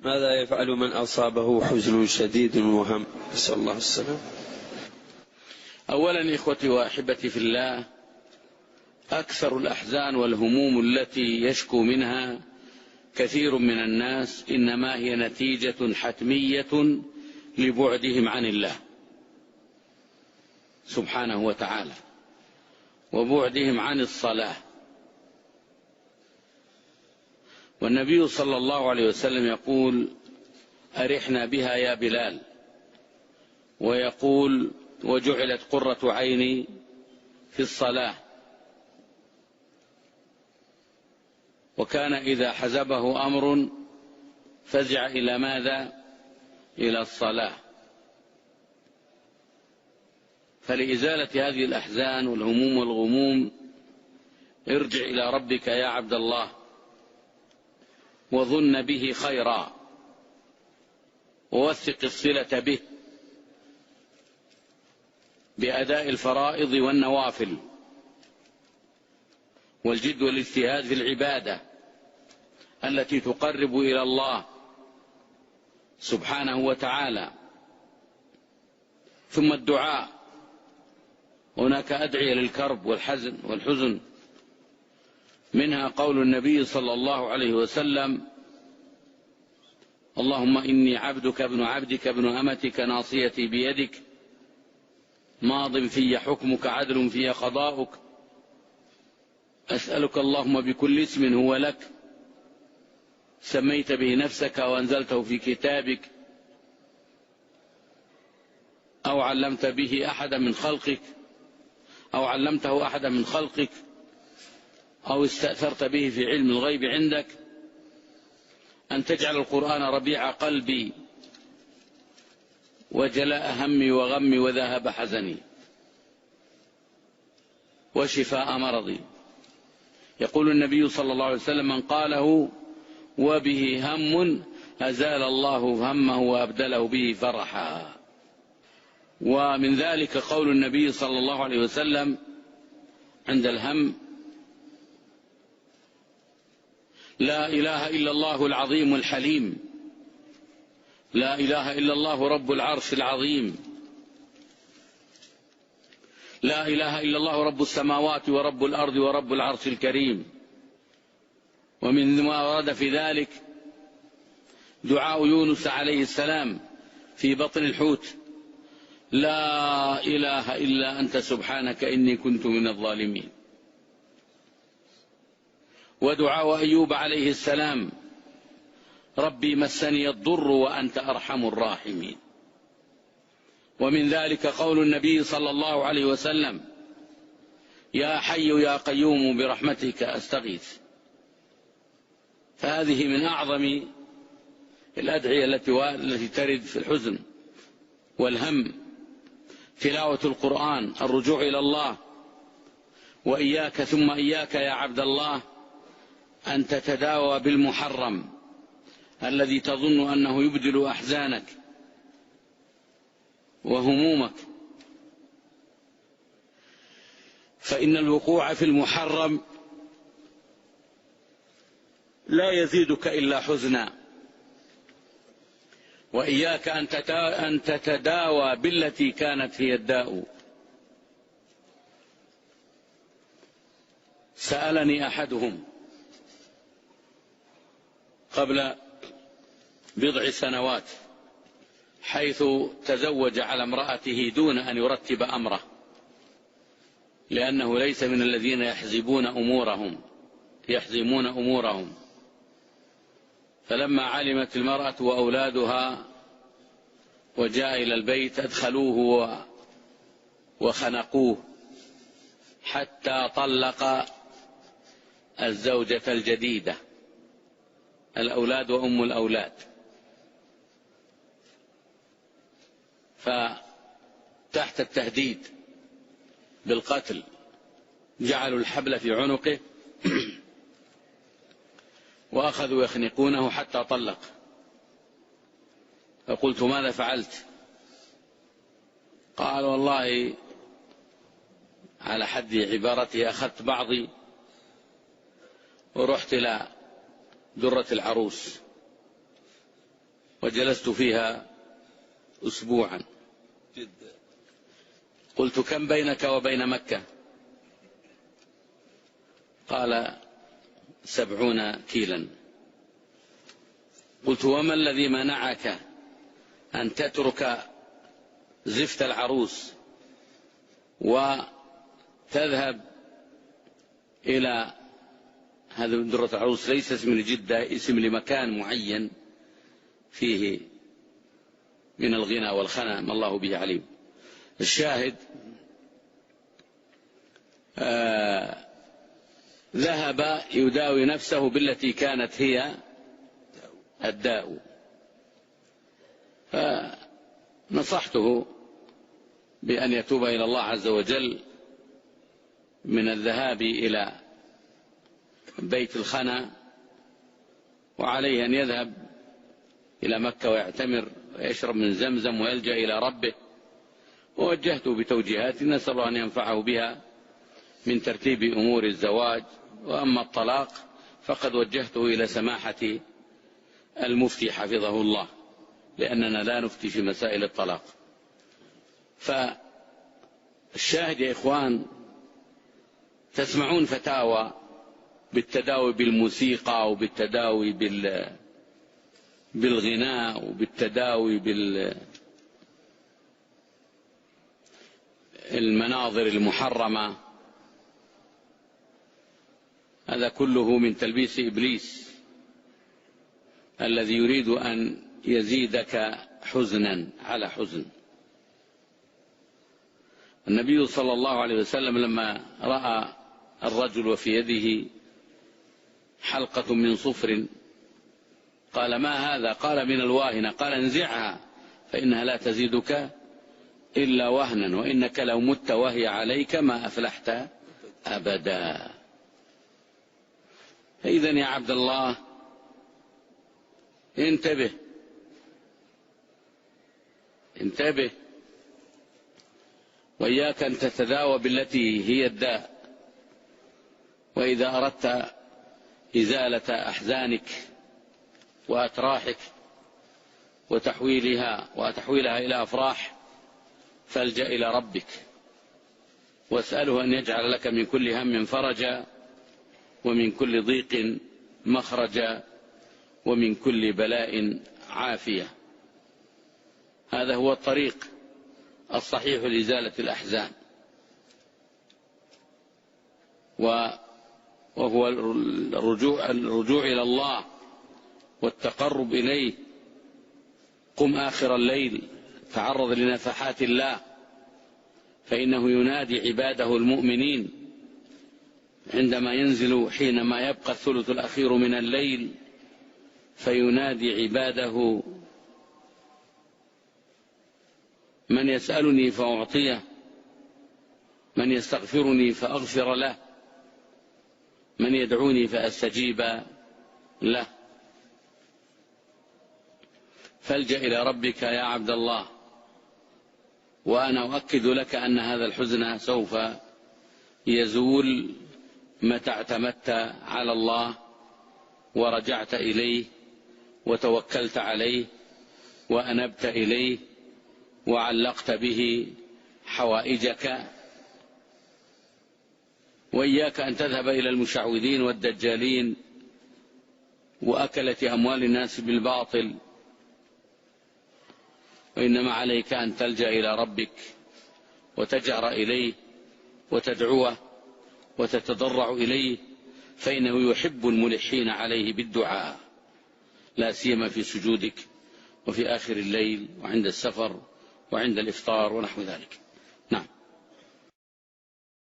ماذا يفعل من أصابه حزن شديد وهم؟ نسأل الله السلام. أولا إخوتي وأحبتي في الله، أكثر الأحزان والهموم التي يشكو منها كثير من الناس إنما هي نتيجة حتمية لبعدهم عن الله سبحانه وتعالى وبعدهم عن الصلاة. والنبي صلى الله عليه وسلم يقول: أرحنا بها يا بلال. ويقول: وجعلت قرة عيني في الصلاة. وكان إذا حزبه أمر فزع إلى ماذا؟ إلى الصلاة. فلإزالة هذه الأحزان والهموم والغموم ارجع إلى ربك يا عبد الله، وظن به خيرا، ووثق الصلة به بأداء الفرائض والنوافل والجد والاجتهاد في العبادة التي تقرب إلى الله سبحانه وتعالى. ثم الدعاء، هناك أدعية للكرب والحزن، منها قول النبي صلى الله عليه وسلم: اللهم إني عبدك ابن عبدك ابن أمتك ناصيتي بيدك ماض في حكمك عدل في قضاؤك أسألك اللهم بكل اسم هو لك سميت به نفسك وأنزلته في كتابك أو علمت به أحدا من خلقك أو علمته أحدا من خلقك أو استأثرت به في علم الغيب عندك أن تجعل القرآن ربيع قلبي وجلاء همي وغمي وذهب حزني وشفاء مرضي. يقول النبي صلى الله عليه وسلم: من قاله وبه هم أزال الله همه وأبدله به فرحا. ومن ذلك قول النبي صلى الله عليه وسلم عند الهم: لا إله إلا الله العظيم الحليم، لا إله إلا الله رب العرش العظيم، لا إله إلا الله رب السماوات ورب الأرض ورب العرش الكريم. ومن ما ورد في ذلك دعاء يونس عليه السلام في بطن الحوت: لا إله إلا أنت سبحانك إني كنت من الظالمين. ودعاء أيوب عليه السلام: ربي مسني الضر وأنت أرحم الراحمين. ومن ذلك قول النبي صلى الله عليه وسلم: يا حي يا قيوم برحمتك أستغيث. فهذه من أعظم الأدعية التي ترد في الحزن والهم: تلاوة القرآن، الرجوع إلى الله. وإياك ثم إياك يا عبد الله أن تتداوى بالمحرم الذي تظن أنه يبدل أحزانك وهمومك، فإن الوقوع في المحرم لا يزيدك إلا حزنا. وإياك أن تتداوى بالتي كانت هي الداء. سألني أحدهم قبل بضع سنوات حيث تزوج على امرأته دون أن يرتب أمره، لأنه ليس من الذين يحزمون أمورهم. فلما علمت المرأة وأولادها وجاء إلى البيت أدخلوه وخنقوه حتى طلق الزوجة الجديدة، الأولاد وأم الأولاد. فتحت التهديد بالقتل جعلوا الحبل في عنقه وأخذوا يخنقونه حتى طلق. فقلت: ماذا فعلت؟ قال: والله على حد عبارته أخذت بعضي ورحت إلى درة العروس وجلست فيها أسبوعا. قلت: كم بينك وبين مكة؟ قال: 70 كيلا. قلت: وما الذي منعك أن تترك زفت العروس وتذهب إلى هذا درة العروس؟ ليس اسم لجدة، اسم لمكان معين فيه من الغنى والخنا ما الله به عليم. الشاهد ذهب يداوي نفسه بالتي كانت هي الداء. فنصحته بأن يتوب إلى الله عز وجل من الذهاب إلى بيت الخنا، وعليه أن يذهب إلى مكة ويعتمر ويشرب من زمزم ويلجأ إلى ربه. ووجهته بتوجيهات نسأل الله أن ينفعه بها من ترتيب أمور الزواج. وأما الطلاق فقد وجهته إلى سماحة المفتي حفظه الله، لأننا لا نفتي في مسائل الطلاق. فالشاهد يا إخوان، تسمعون فتاوى بالتداوي بالموسيقى وبالتداوي بالغناء وبالتداوي بالمناظر المحرمة. هذا كله من تلبيس إبليس الذي يريد أن يزيدك حزنا على حزن. النبي صلى الله عليه وسلم لما رأى الرجل وفي يده حلقة من صفر قال: ما هذا؟ قال: من الواهنة. قال: انزعها فإنها لا تزيدك إلا وهنا، وإنك لو مت وهي عليك ما أفلحت أبدا. فإذا يا عبد الله انتبه انتبه، وإياك أن تتداوى بالتي هي الداء. وإذا أردت إزالة أحزانك وأتراحك وتحويلها إلى أفراح فالجأ إلى ربك واسأله أن يجعل لك من كل هم فرجا، ومن كل ضيق مخرجا، ومن كل بلاء عافية. هذا هو الطريق الصحيح لإزالة الأحزان، وهو الرجوع إلى الله والتقرب إليه. قم آخر الليل، تعرض لنفحات الله، فإنه ينادي عباده المؤمنين عندما ينزل حينما يبقى الثلث الأخير من الليل، فينادي عباده: من يسألني فأعطيه، من يستغفرني فأغفر له، من يدعوني فأستجيب له. فالجأ إلى ربك يا عبد الله. وأنا أؤكد لك أن هذا الحزن سوف يزول متى اعتمدت على الله ورجعت إليه وتوكلت عليه وأنبت إليه وعلقت به حوائجك. وإياك أن تذهب إلى المشعوذين والدجالين وأكلة أموال الناس بالباطل، وإنما عليك أن تلجأ إلى ربك وتجأر إليه وتدعوه وتتضرع إليه، فإنه يحب الملحين عليه بالدعاء، لا سيما في سجودك وفي آخر الليل وعند السفر وعند الإفطار ونحو ذلك.